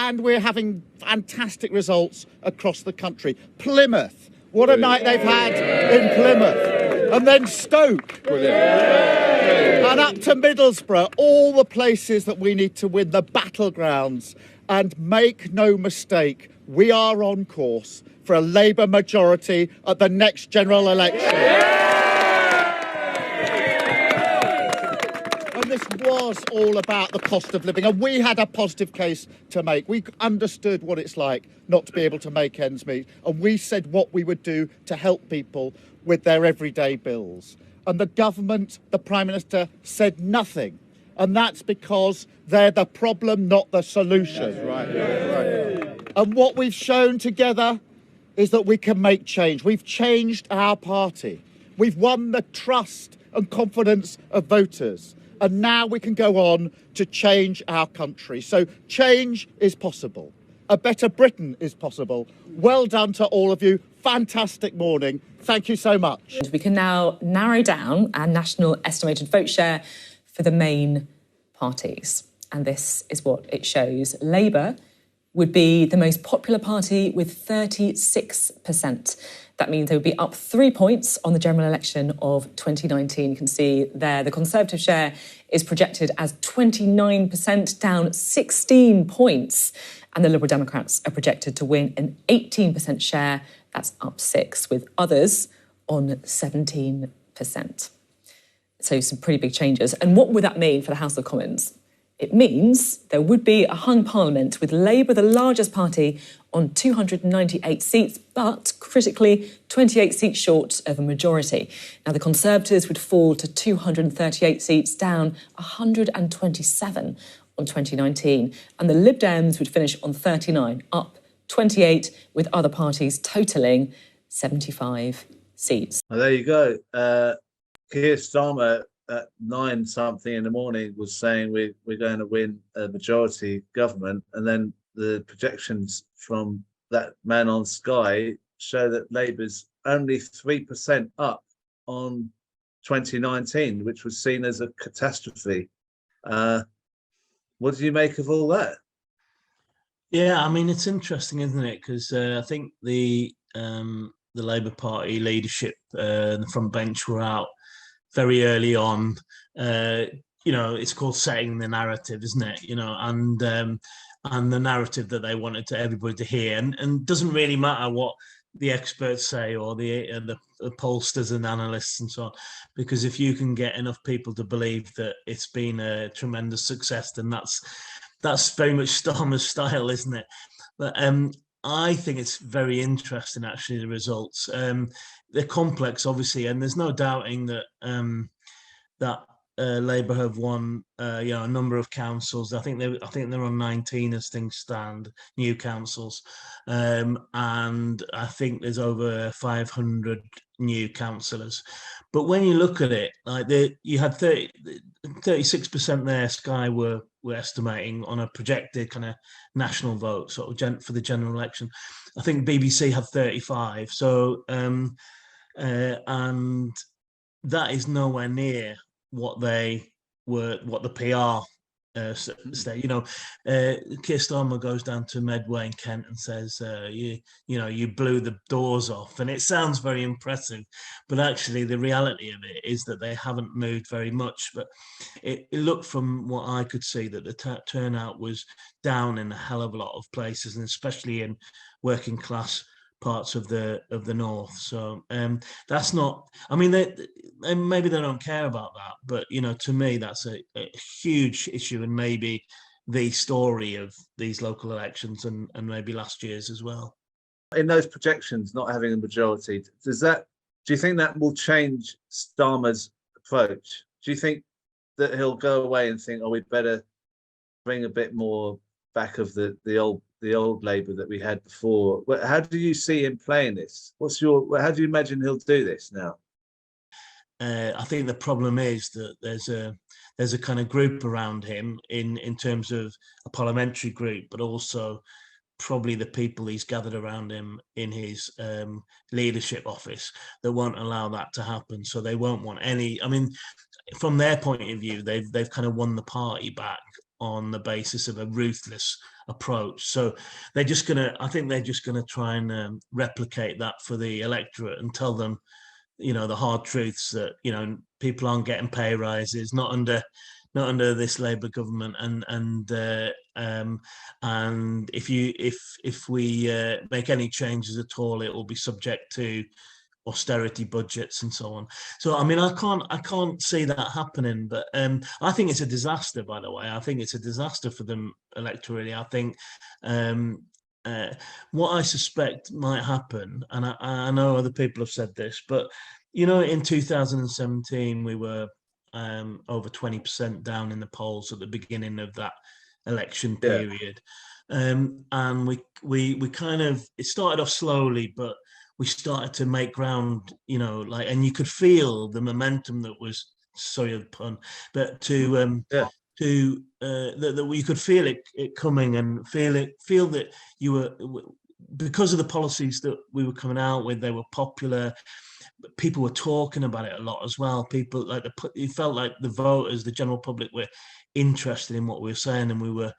and we're having fantastic results across the country. Plymouth, what a night they've had in Plymouth. And then Stoke. And up to Middlesbrough, all the places that we need to win, the battlegrounds. And make no mistake, we are on course for a Labour majority at the next general election. And this was all about the cost of living, and we had a positive case to make. We understood what it's like not to be able to make ends meet, and we said what we would do to help people with their everyday bills. And the government, the Prime Minister, said nothing. And that's because they're the problem, not the solution. Right. And what we've shown together is that we can make change. We've changed our party. We've won the trust and confidence of voters. And now we can go on to change our country. So change is possible. A better Britain is possible. Well done to all of you. Fantastic morning. Thank you so much. We can now narrow down our national estimated vote share for the main parties. And this is what it shows. Labour would be the most popular party with 36%. That means they would be up 3 points on the general election of 2019. You can see there the Conservative share is projected as 29%, down 16 points. And the Liberal Democrats are projected to win an 18% share. That's up 6, with others on 17%. So some pretty big changes. And what would that mean for the House of Commons? It means there would be a hung parliament with Labour, the largest party, on 298 seats, but critically 28 seats short of a majority. Now, the Conservatives would fall to 238 seats, down 127 on 2019. And the Lib Dems would finish on 39, up 28, with other parties totalling 75 seats. Well, there you go. Keir Starmer at 9-something in the morning was saying we're going to win a majority government, and then the projections from that man on Sky show that Labour's only 3% up on 2019, which was seen as a catastrophe. What do you make of all that? Yeah, I mean, it's interesting, isn't it? Because I think the Labour Party leadership, the front bench, were out very early on. It's called setting the narrative, isn't it? And the narrative that they wanted everybody to hear, and doesn't really matter what the experts say or the pollsters and analysts and so on, because if you can get enough people to believe that it's been a tremendous success, then that's very much Starmer's style, isn't it? But I think it's very interesting, actually, the results. They're complex, obviously, and there's no doubting that Labour have won, a number of councils. I think they're on 19 as things stand, new councils, and I think there's over 500 new councillors. But when you look at it, like you had 36% there. Sky were estimating on a projected kind of national vote, sort of for the general election. I think BBC had 35. So and that is nowhere near what the PR say. Keir Starmer goes down to Medway in Kent and says, you blew the doors off, and it sounds very impressive, but actually the reality of it is that they haven't moved very much. But it looked, from what I could see, that the turnout was down in a hell of a lot of places, and especially in working class parts of the north. So that's not, I mean, maybe they don't care about that, but to me that's a huge issue, and maybe the story of these local elections and maybe last year's as well. In those projections, not having a majority, do you think that will change Starmer's approach? Do you think that he'll go away and think, we better bring a bit more back of the old Labour that we had before? How do you see him playing this? How do you imagine he'll do this now? I think the problem is that there's a kind of group around him in terms of a parliamentary group, but also probably the people he's gathered around him in his leadership office that won't allow that to happen. So they won't want any. I mean, from their point of view, they've kind of won the party back on the basis of a ruthless approach. So I think they're just gonna try and replicate that for the electorate and tell them, the hard truths that, people aren't getting pay rises, not under this Labour government, and if we make any changes at all, it will be subject to austerity budgets and so on. So I mean, I can't see that happening, but I think it's a disaster. By the way, I think it's a disaster for them electorally. I think what I suspect might happen, and I know other people have said this, but in 2017 we were over 20% down in the polls at the beginning of that election Yeah. period, and we kind of, it started off slowly, but we started to make ground, and you could feel the momentum that was, sorry of the pun, but that we could feel it coming, and feel that you were, because of the policies that we were coming out with, they were popular. People were talking about it a lot as well. People it felt like the voters, the general public, were interested in what we were saying, and we were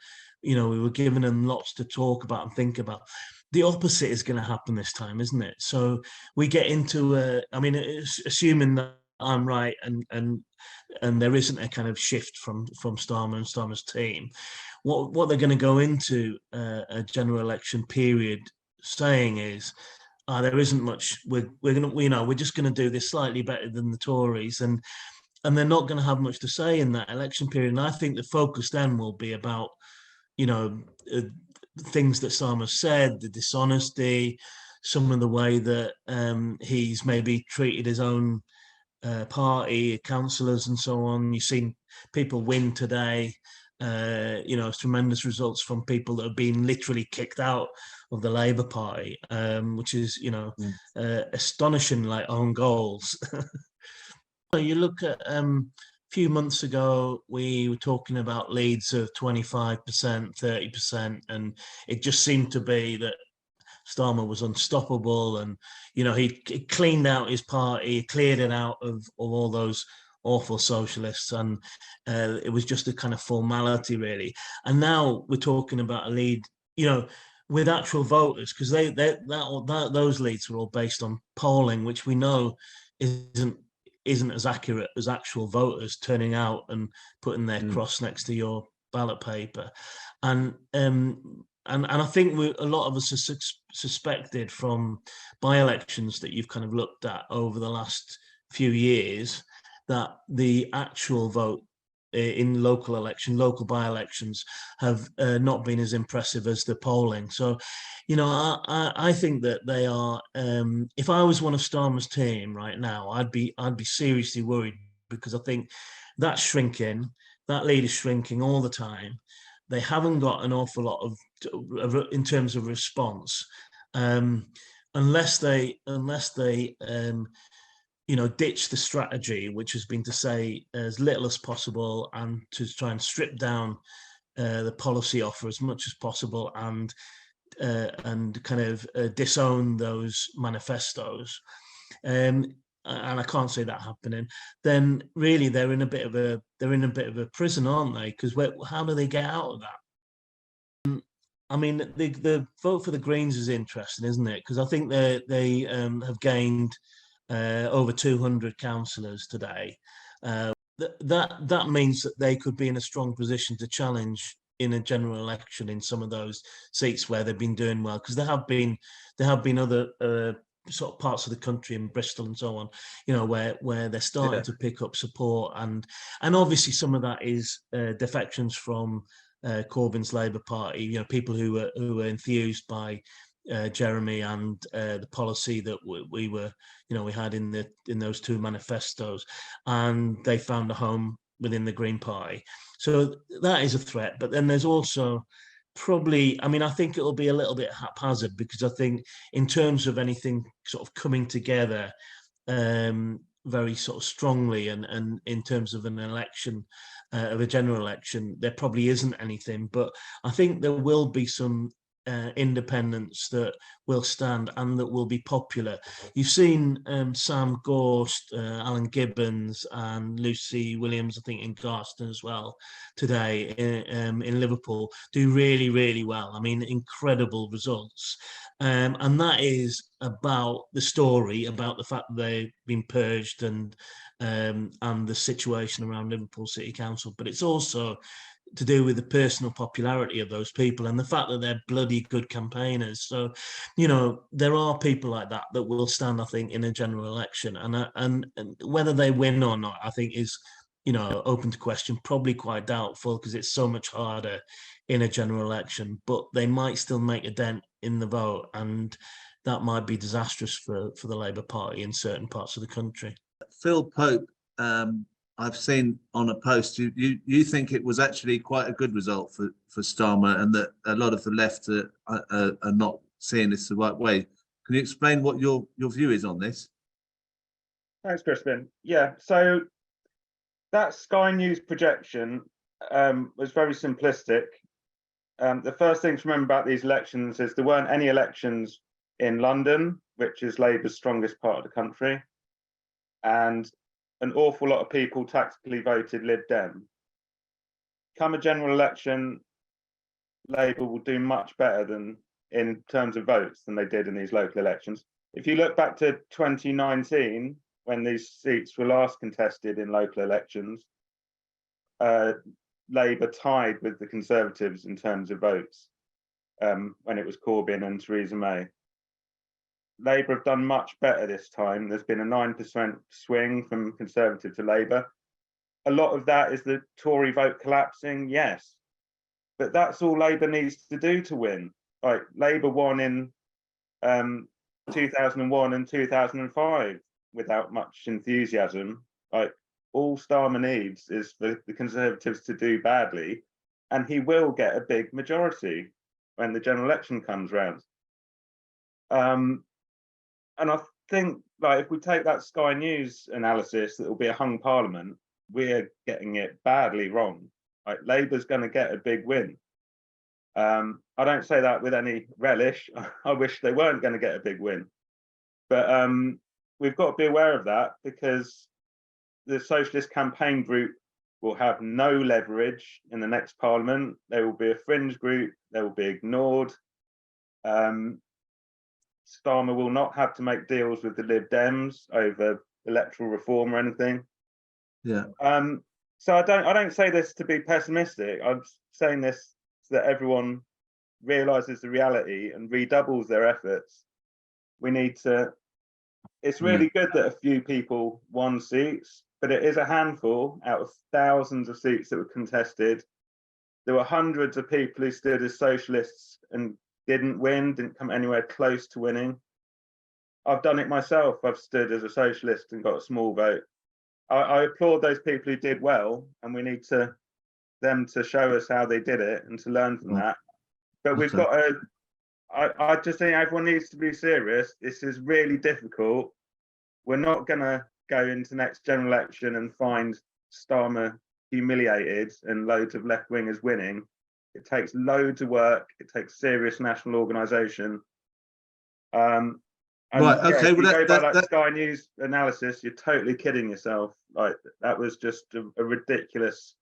giving them lots to talk about and think about. The opposite is going to happen this time, isn't it? So we get into assuming that I'm right, and there isn't a kind of shift from Starmer and Starmer's team. What they're going to go into a general election period saying is, there isn't much. We're just going to do this slightly better than the Tories, and they're not going to have much to say in that election period. And I think the focus then will be about, things that Starmer said, the dishonesty, some of the way that he's maybe treated his own party, councillors, and so on. You've seen people win today. Tremendous results from people that have been literally kicked out of the Labour Party, which is, astonishing, like own goals. You look at few months ago, we were talking about leads of 25%, 30%, and it just seemed to be that Starmer was unstoppable, and he cleaned out his party, he cleared it out of all those awful socialists, and it was just a kind of formality, really. And now we're talking about a lead, with actual voters, because those leads were all based on polling, which we know isn't as accurate as actual voters turning out and putting their cross next to your ballot paper. And I think a lot of us have suspected from by-elections that you've kind of looked at over the last few years, that the actual vote in local by-elections have not been as impressive as the polling. So, I think that they are. If I was one of Starmer's team right now, I'd be seriously worried, because I think that's shrinking. That lead is shrinking all the time. They haven't got an awful lot of in terms of response, unless they ditch the strategy, which has been to say as little as possible and to try and strip down the policy offer as much as possible, and kind of disown those manifestos. And I can't see that happening. Then really they're in a bit of a prison, aren't they? Because how do they get out of that? I mean, the vote for the Greens is interesting, isn't it? Because I think they have gained over 200 councillors today. That means that they could be in a strong position to challenge in a general election in some of those seats where they've been doing well, because there have been other sort of parts of the country, in Bristol and so on, where they're starting to pick up support, and obviously some of that is defections from Corbyn's Labour Party, people who were enthused by Jeremy and the policy that we had in those two manifestos, and they found a home within the Green Party. So that is a threat. But then there's also probably, I think it'll be a little bit haphazard, because I think in terms of anything sort of coming together very sort of strongly, and in terms of an election, of a general election, there probably isn't anything. But I think there will be some independents that will stand and that will be popular. You've seen Sam Gorst, Alan Gibbons and Lucy Williams, I think in Garston as well today in Liverpool, do really, really well. I mean, incredible results. And that is about the story, about the fact that they've been purged and the situation around Liverpool City Council. But it's also to do with the personal popularity of those people and the fact that they're bloody good campaigners. So, you know, there are people like that that will stand, I think, in a general election, and whether they win or not, I think is, you know, open to question. Probably quite doubtful because it's so much harder in a general election. But they might still make a dent in the vote, and that might be disastrous for the Labour Party in certain parts of the country. Phil Pope, I've seen on a post, you think it was actually quite a good result for Starmer, and that a lot of the left are not seeing this the right way. Can you explain what your view is on this? Thanks, Crispin. Yeah, so that Sky News projection was very simplistic. The first thing to remember about these elections is there weren't any elections in London, which is Labour's strongest part of the country, and an awful lot of people tactically voted Lib Dem. Come a general election, Labour will do much better than in terms of votes than they did in these local elections. If you look back to 2019, when these seats were last contested in local elections, Labour tied with the Conservatives in terms of votes when it was Corbyn and Theresa May. Labour have done much better this time. There's been a 9% swing from Conservative to Labour. A lot of that is the Tory vote collapsing, yes. But that's all Labour needs to do to win. Like, Labour won in 2001 and 2005 without much enthusiasm. Like, all Starmer needs is for the Conservatives to do badly, and he will get a big majority when the general election comes round. And I think, like, if we take that Sky News analysis that will be a hung parliament, we're getting it badly wrong. Like, Labour's going to get a big win. I don't say that with any relish. I wish they weren't going to get a big win. But we've got to be aware of that, because the Socialist Campaign Group will have no leverage in the next parliament. They will be a fringe group. They will be ignored. Starmer will not have to make deals with the Lib Dems over electoral reform or anything. Yeah. So I don't say this to be pessimistic. I'm saying this so that everyone realizes the reality and redoubles their efforts. We need to. It's really good that a few people won seats, but it is a handful out of thousands of seats that were contested. There were hundreds of people who stood as socialists and didn't win, didn't come anywhere close to winning. I've done it myself. I've stood as a socialist and got a small vote. I applaud those people who did well, and we need them to show us how they did it and to learn from that. But we've got to, I just think everyone needs to be serious. This is really difficult. We're not going to go into next general election and find Starmer humiliated and loads of left-wingers winning. It takes loads of work. It takes serious national organisation. Right. Okay. If you go by that Sky News analysis, you're totally kidding yourself. Like, that was just a ridiculous,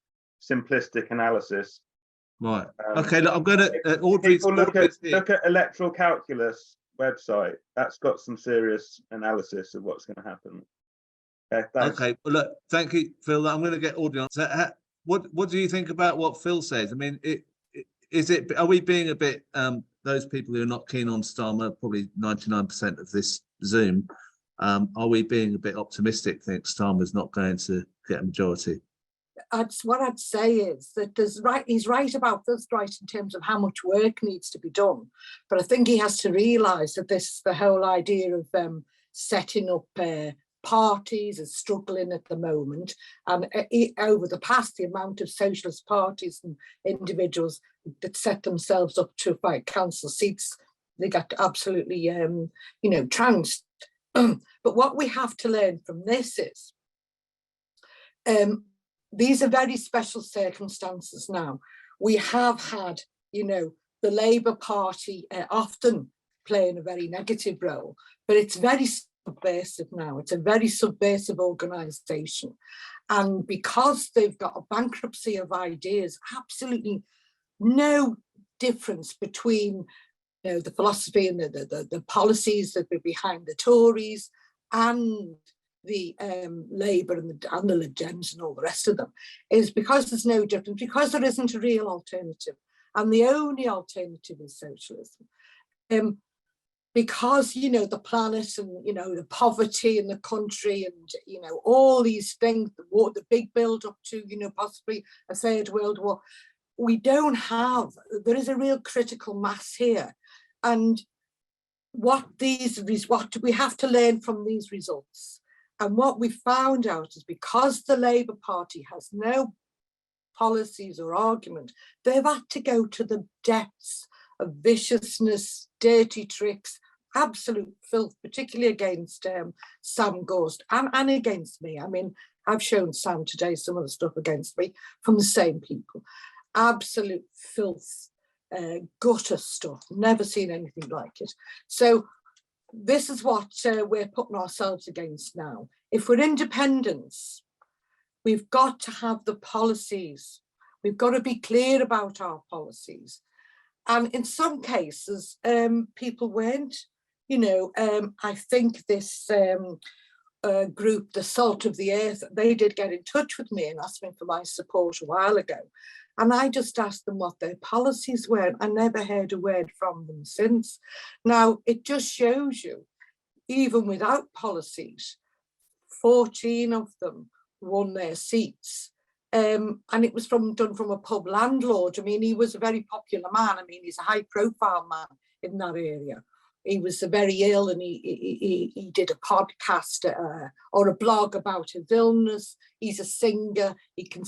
simplistic analysis. Right. Okay. Look, I'm going to Audrey's. Look at Electoral Calculus website. That's got some serious analysis of what's going to happen. Okay. Well, look. Thank you, Phil. I'm going to get Audrey on. So, what do you think about what Phil says? I mean, are we being a bit those people who are not keen on Starmer, probably 99% of this Zoom, are we being a bit optimistic, think Starmer's not going to get a majority? What I'd say is that he's right about this, right, in terms of how much work needs to be done. But I think he has to realise that the whole idea of setting up parties is struggling at the moment. And over the past, the amount of socialist parties and individuals that set themselves up to fight council seats, they got absolutely, trounced. But what we have to learn from this is these are very special circumstances now. We have had, the Labour Party often playing a very negative role, but it's very subversive now. It's a very subversive organisation. And because they've got a bankruptcy of ideas, absolutely no difference between the philosophy and the policies that were behind the Tories and the Labour and the Lib Dems and all the rest of them, is because there's no difference, because there isn't a real alternative. And the only alternative is socialism. Because, the planet and, the poverty in the country and, all these things, the war, the big build up to, possibly a third world war, there is a real critical mass here. And what we have to learn from these results. And what we found out is because the Labour Party has no policies or argument, they've had to go to the depths of viciousness, dirty tricks, absolute filth, particularly against Sam Ghost and against me. I mean, I've shown Sam today some of the stuff against me from the same people. Absolute filth, gutter stuff. Never seen anything like it. So this is what we're putting ourselves against now. If we're independents, we've got to have the policies. We've got to be clear about our policies. And in some cases, people weren't. I think this group, the Salt of the Earth, they did get in touch with me and asked me for my support a while ago. And I just asked them what their policies were. I never heard a word from them since. Now, it just shows you, even without policies, 14 of them won their seats. And it was done from a pub landlord. I mean, he was a very popular man. I mean, he's a high profile man in that area. He was very ill and he did a podcast or a blog about his illness. He's a singer. He can,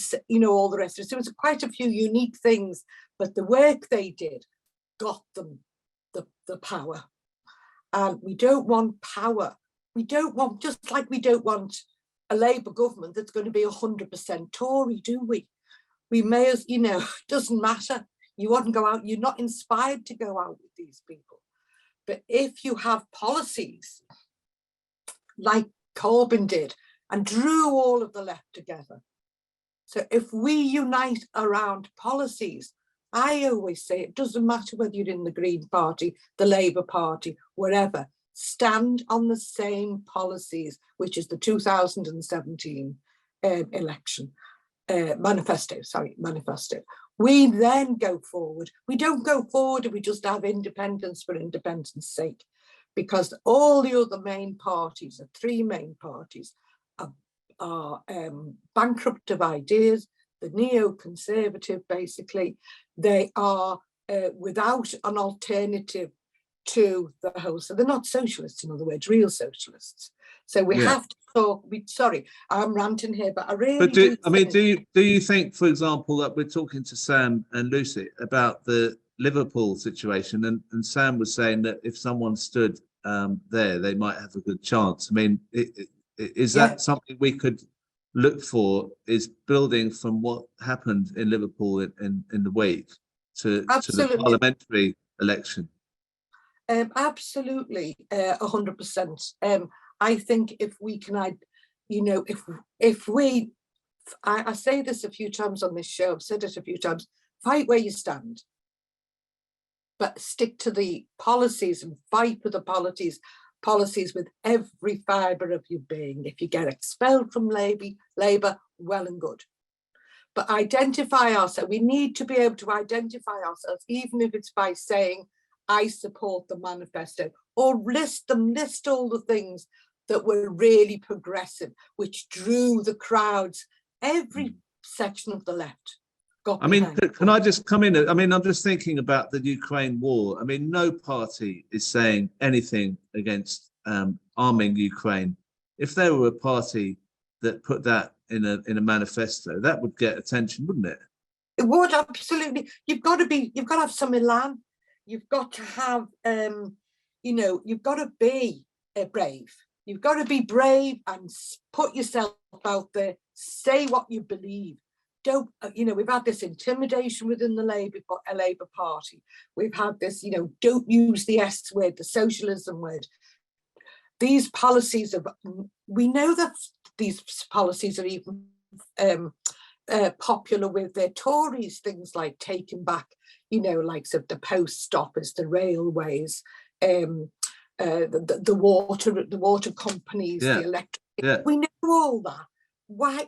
all the rest of it. So it was quite a few unique things, but the work they did got them the power. And we don't want power. We don't want, just like we don't want a Labour government that's going to be 100% Tory, do we? We may as, doesn't matter. You wouldn't go out. You're not inspired to go out with these people. But if you have policies like Corbyn did and drew all of the left together, so if we unite around policies, I always say it doesn't matter whether you're in the Green Party, the Labour Party, wherever, stand on the same policies, which is the 2017 election manifesto. We then go forward. We don't go forward and we just have independence for independence sake, because all the other main parties, the three main parties, are bankrupt of ideas. The neoconservative, basically, they are without an alternative to the whole. So they're not socialists, in other words, real socialists. So we have to talk. Sorry, I'm ranting here, but I really. But do you think, for example, that we're talking to Sam and Lucy about the Liverpool situation, and Sam was saying that if someone stood there, they might have a good chance. I mean, is that something we could look for? Is building from what happened in Liverpool in the week to the parliamentary election? Absolutely, 100%. I think if we can, if we, I say this a few times on this show, I've said it a few times, fight where you stand, but stick to the policies and fight for the policies with every fibre of your being. If you get expelled from Labour, well and good. But identify ourselves. We need to be able to identify ourselves, even if it's by saying, I support the manifesto, or list all the things that were really progressive, which drew the crowds. Every section of the left got behind. Can I just come in? I mean, I'm just thinking about the Ukraine war. I mean, no party is saying anything against arming Ukraine. If there were a party that put that in a manifesto, that would get attention, wouldn't it? It would, absolutely. You've got to have some elan. You've got to have, you've got to be brave. You've got to be brave and put yourself out there, say what you believe. don't, we've had this intimidation within the Labour Party. We've had this, don't use the S word, the socialism word. These policies we know that these policies are even popular with their Tories, things like taking back, like the post office, the railways, the water companies, the electric. We know all that. Why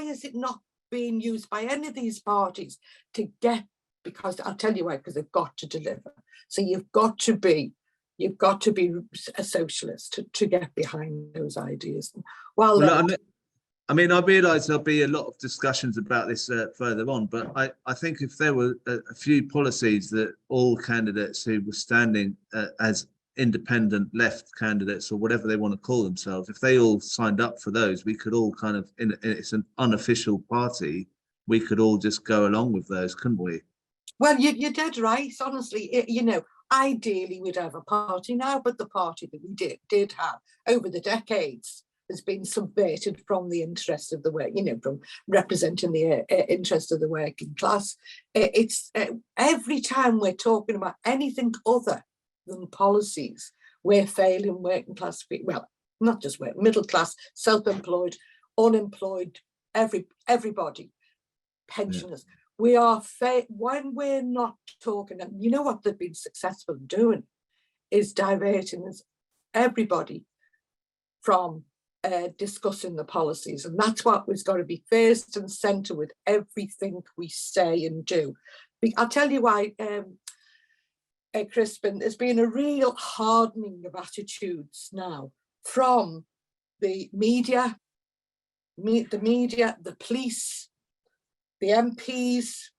is it not being used by any of these parties to get? Because I'll tell you why, because they've got to deliver. So you've got to be a socialist to get behind those ideas. I mean, I realise there'll be a lot of discussions about this further on, but I think if there were a few policies that all candidates who were standing as independent left candidates, or whatever they want to call themselves, if they all signed up for those, we could all kind of, it's an unofficial party, we could all just go along with those, couldn't we? Well, you're dead right, honestly. Ideally we'd have a party now, but the party that we did have over the decades has been subverted from the interest of the work, from representing the interest of the working class. It's every time we're talking about anything other than policies, we're failing working class people. Well, not just middle class, self-employed, unemployed, everybody, pensioners. Yeah. We are when we're not talking, and you know what they've been successful in doing is diverting everybody from discussing the policies, and that's what was got to be first and centre with everything we say and do. I'll tell you why, Crispin, there's been a real hardening of attitudes now from the media, the police, the MPs,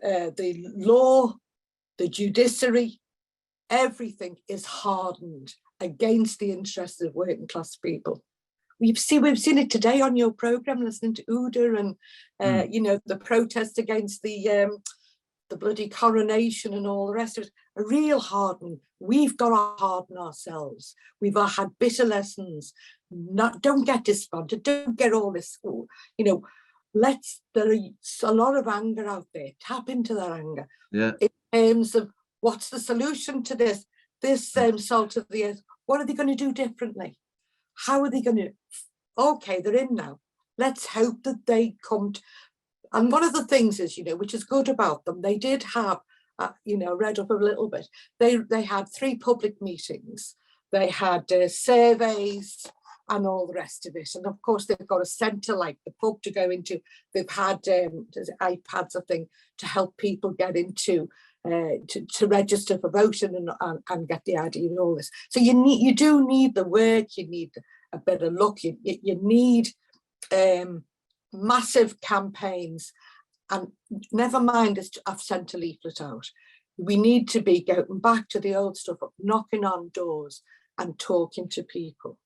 the law, the judiciary. Everything is hardened against the interests of working class people. We've seen it today on your programme, listening to Uda and the protests against the bloody coronation and all the rest of it. A real hardening. We've got to harden ourselves. We've had bitter lessons. Don't get despondent. Don't get all this. There's a lot of anger out there. Tap into that anger. Yeah. In terms of what's the solution to this salt of the earth. What are they going to do differently? How are they going to? Okay, they're in now. Let's hope that they come. And one of the things is, which is good about them, they did have, read up a little bit. They had 3 public meetings. They had surveys and all the rest of it. And of course, they've got a centre like the pub to go into. They've had iPads, I think, to help people get into. To register for voting and get the ID and all this. So you do need the work, you need a bit of luck, you need massive campaigns, and never mind I've sent a leaflet out. We need to be going back to the old stuff of knocking on doors and talking to people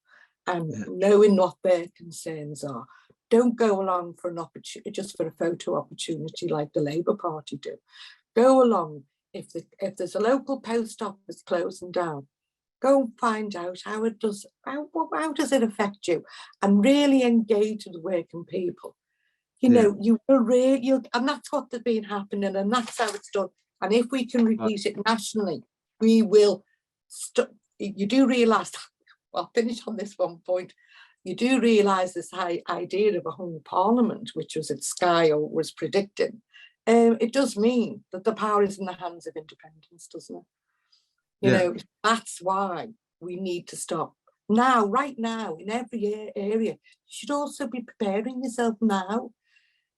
and knowing what their concerns are. Don't go along for an opportunity, just for a photo opportunity like the Labour Party do. Go along. If there's a local post office closing down, go and find out how does it affect you, and really engage with the working people. You will really, and that's what's been happening, and that's how it's done. And if we can repeat it nationally, we will. You do realise. I'll finish on this one point. You do realise this idea of a hung parliament, which was at Sky or was predicting. It does mean that the power is in the hands of independents, doesn't it? That's why we need to stop now, right now, in every area. You should also be preparing yourself now.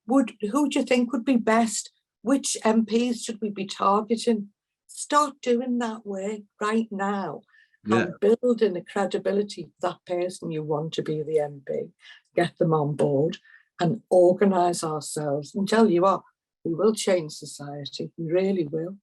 Who do you think would be best? Which MPs should we be targeting? Start doing that work right now and building the credibility of that person you want to be the MP. Get them on board and organise ourselves and tell you what, we will change society. We really will.